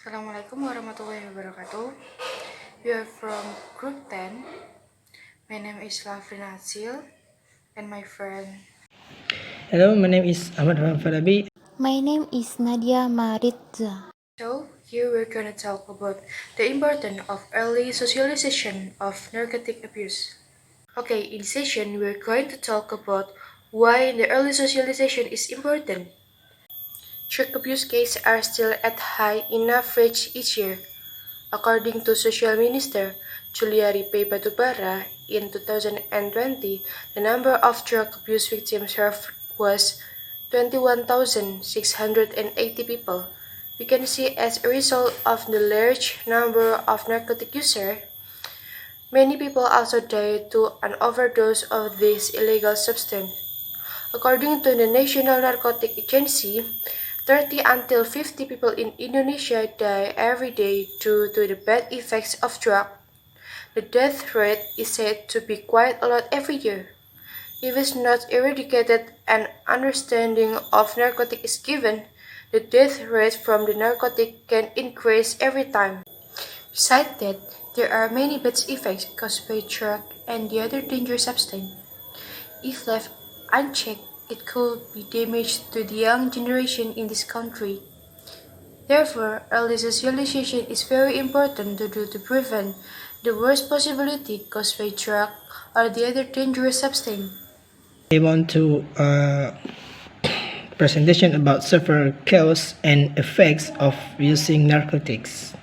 Assalamualaikum warahmatullahi wabarakatuh. We are from Group 10. My name is Afrina Atsiil and my friend. Hello, my name is Ahmad from Farabi. My name is Nadia Maritza. So, here we're going to talk about the importance of early socialization of narcotic abuse. Okay, in this session, we're going to talk about why the early socialization is important. Drug abuse cases are still at high enough rate each year. According to Social Minister Juliari P. Batubara, in 2020, the number of drug abuse victims served was 21,680 people. We can see as a result of the large number of narcotic users, many people also die to an overdose of this illegal substance. According to the National Narcotic Agency, 30 until 50 people in Indonesia die every day due to the bad effects of drugs. The death rate is said to be quite a lot every year. If it's not eradicated and understanding of narcotic is given, the death rate from the narcotic can increase every time. Besides that, there are many bad effects caused by drug and the other dangerous substance. If left unchecked, it could be damage to the young generation in this country. Therefore, early socialization is very important to prevent the worst possibility caused by drug or the other dangerous substance. I want to presentation about several causes and effects of using narcotics.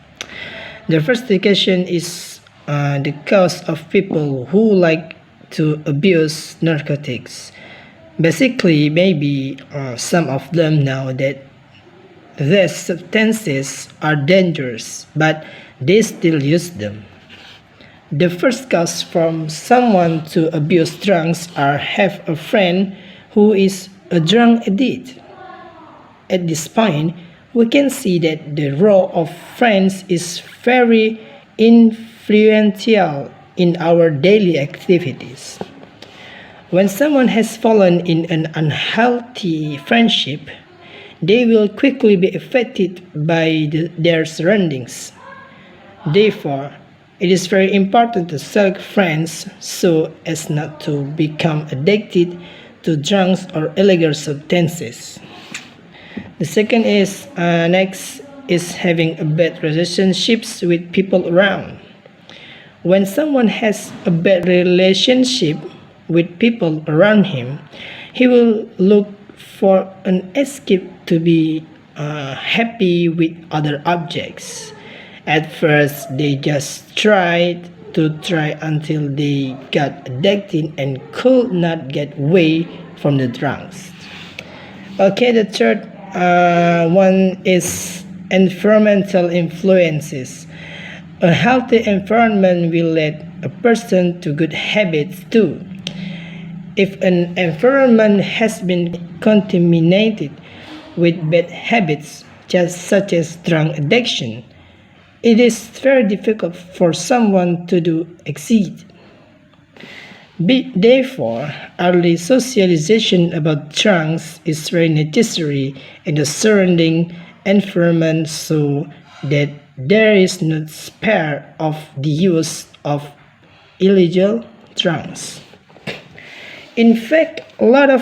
The first indication is the cause of people who like to abuse narcotics. Basically, maybe some of them know that these substances are dangerous, but they still use them. The first cause from someone to abuse drugs or have a friend who is a drug addict. At this point, we can see that the role of friends is very influential in our daily activities. When someone has fallen in an unhealthy friendship, they will quickly be affected by their surroundings. Therefore, it is very important to select friends so as not to become addicted to drugs or illegal substances. The second is next is having a bad relationships with people around. When someone has a bad relationship with people around him, he will look for an escape to be happy with other objects. At first, they just tried until they got addicted and could not get away from the drugs. Okay, the third one is environmental influences. A healthy environment will lead a person to good habits too. If an environment has been contaminated with bad habits, just such as drug addiction, it is very difficult for someone to exceed. Therefore, early socialization about drugs is very necessary in the surrounding environment so that there is no spare of the use of illegal drugs. In fact, a lot of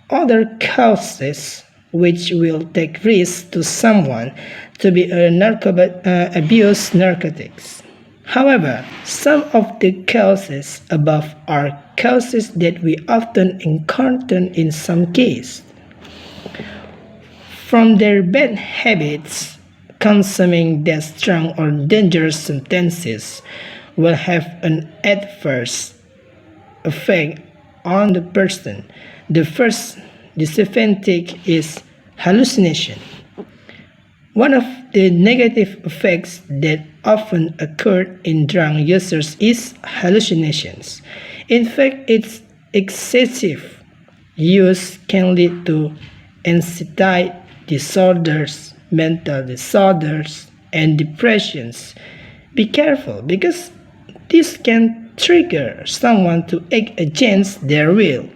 other causes which will take risk to someone to be abuse narcotics. However, some of the causes above are causes that we often encounter in some cases. From their bad habits, consuming the strong or dangerous substances will have an adverse effect on the person. The first disadvantage is hallucination. One of the negative effects that often occur in drug users is hallucinations. In fact, its excessive use can lead to anxiety disorders, mental disorders, and depressions. Be careful because this can trigger someone to act against their will.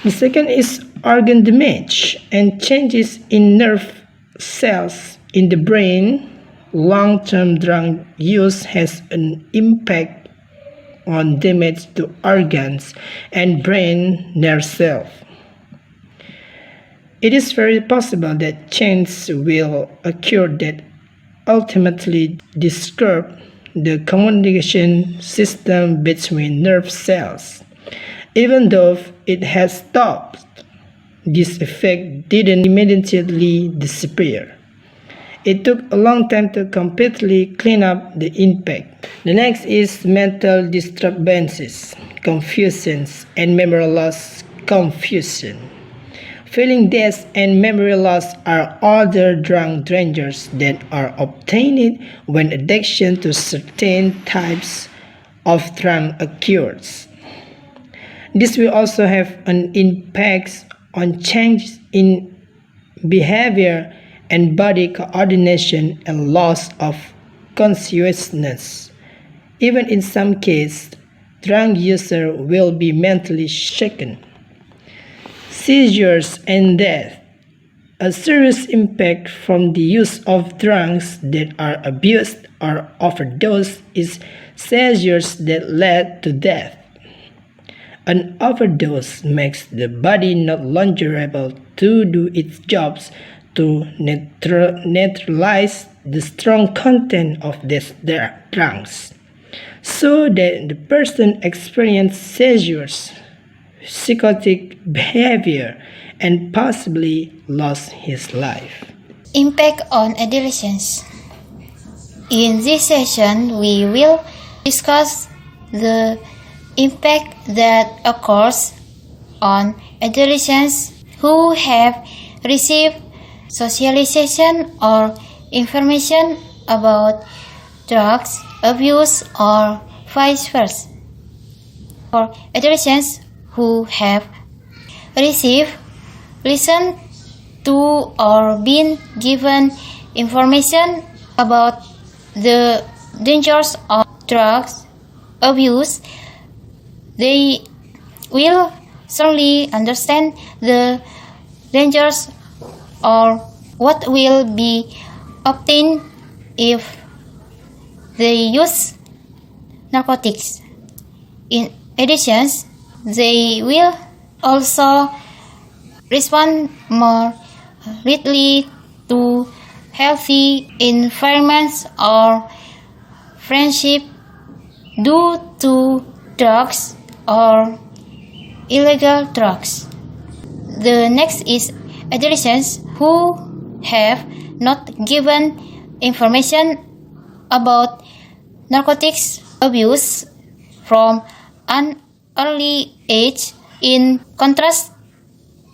The second is organ damage and changes in nerve cells in the brain, long-term drug use has an impact on damage to organs and brain nerve cells. It is very possible that change will occur that ultimately disturb the communication system between nerve cells. Even though it has stopped, this effect didn't immediately disappear. It took a long time to completely clean up the impact. The next is mental disturbances, confusions, and memory loss confusion. Feeling death and memory loss are other drug dangers that are obtained when addiction to certain types of drug occurs. This will also have an impact on change in behavior and body coordination and loss of consciousness. Even in some cases, drug user will be mentally shaken. Seizures and death. A serious impact from the use of drugs that are abused or overdosed is seizures that lead to death. An overdose makes the body not longer able to do its jobs to neutralize the strong content of these drugs, so that the person experiences seizures, psychotic behavior, and possibly lost his life. Impact on adolescence. In this session, we will discuss the impact that occurs on adolescents who have received socialization or information about drugs abuse or vice versa. For adolescents who have received, listened to, or been given information about the dangers of drugs abuse, they will certainly understand the dangers or what will be obtained if they use narcotics. In addition, they will also respond more readily to healthy environments or friendship due to drugs or illegal drugs. The next is adolescents who have not given information about narcotics abuse from an early age, in contrast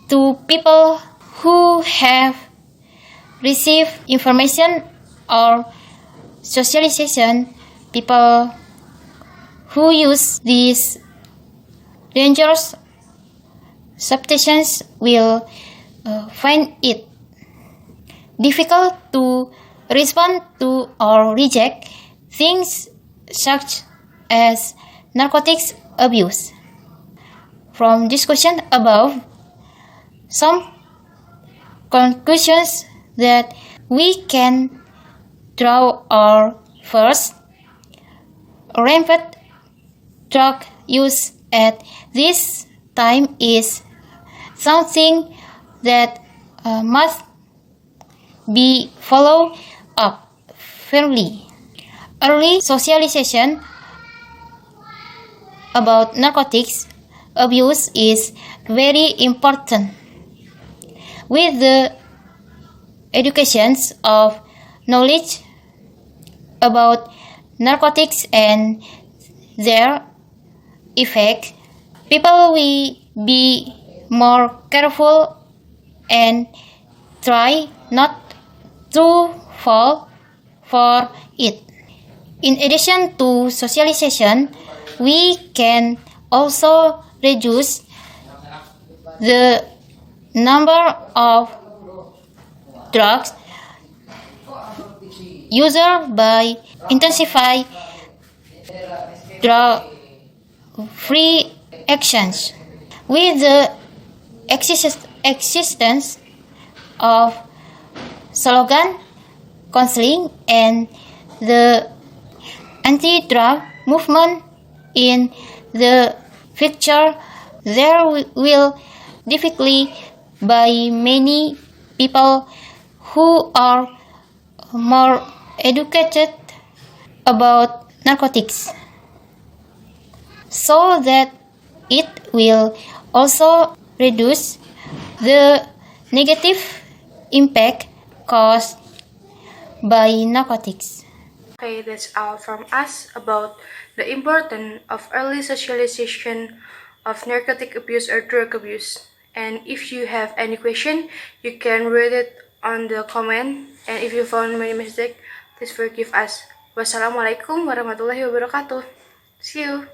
to people who have received information or socialization. People who use these dangerous substances will find it difficult to respond to or reject things such as narcotics abuse. From discussion above, some conclusions that we can draw are: first, rampant drug use at this time is something that must be followed up fairly. Early socialization about narcotics abuse is very important. With the education of knowledge about narcotics and their effect, people will be more careful and try not to fall for it. In addition to socialization, we can also reduce the number of drugs users by intensify drug-free actions. With the existence of slogan, counseling, and the anti-drug movement in the future, there will definitely be many people who are more educated about narcotics, so that it will also reduce the negative impact caused by narcotics. Okay, that's all from us about the importance of early socialization of narcotic abuse or drug abuse. And if you have any question, you can read it on the comment. And if you found many mistake, please forgive us. Wassalamualaikum warahmatullahi wabarakatuh. See you.